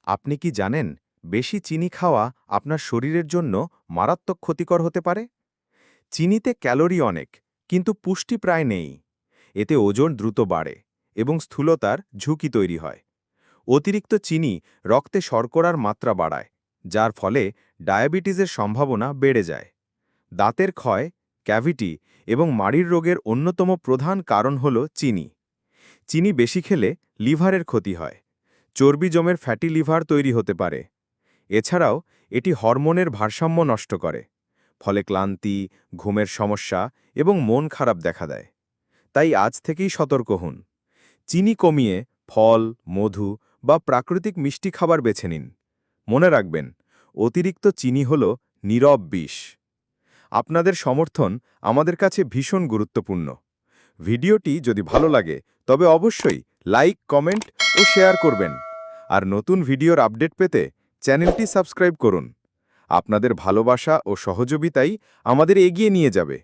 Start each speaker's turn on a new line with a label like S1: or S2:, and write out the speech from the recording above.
S1: আপনি কি জানেন বেশি চিনি খাওয়া আপনার শরীরের জন্য মারাত্মক ক্ষতিকর হতে পারে? চিনিতে ক্যালোরি অনেক, কিন্তু পুষ্টি প্রায় নেই। এতে ওজন দ্রুত বাড়ে এবং স্থূলতার ঝুঁকি তৈরি হয়। অতিরিক্ত চিনি রক্তে শর্করার মাত্রা বাড়ায়, যার ফলে ডায়াবেটিসের সম্ভাবনা বেড়ে যায়। দাঁতের ক্ষয়, ক্যাভিটি এবং মাড়ির রোগের অন্যতম প্রধান কারণ হল চিনি। চিনি বেশি খেলে লিভারের ক্ষতি হয়। চর্বি জমের ফ্যাটি লিভার তৈরি হতে পারে। এছাড়াও এটি হরমোনের ভারসাম্য নষ্ট করে, ফলে ক্লান্তি, ঘুমের সমস্যা এবং মন খারাপ দেখা দেয়। তাই আজ থেকেই সতর্ক হন। চিনি কমিয়ে ফল, মধু বা প্রাকৃতিক মিষ্টি খাবার বেছে নিন। মনে রাখবেন, অতিরিক্ত চিনি হল নীরব বিষ। আপনাদের সমর্থন আমাদের কাছে ভীষণ গুরুত্বপূর্ণ। ভিডিওটি যদি ভালো লাগে তবে অবশ্যই লাইক, কমেন্ট ও শেয়ার করবেন। আর নতুন ভিডিওর আপডেট পেতে চ্যানেলটি সাবস্ক্রাইব করুন। আপনাদের ভালোবাসা ও সহযোগিতাই আমাদের এগিয়ে নিয়ে যাবে।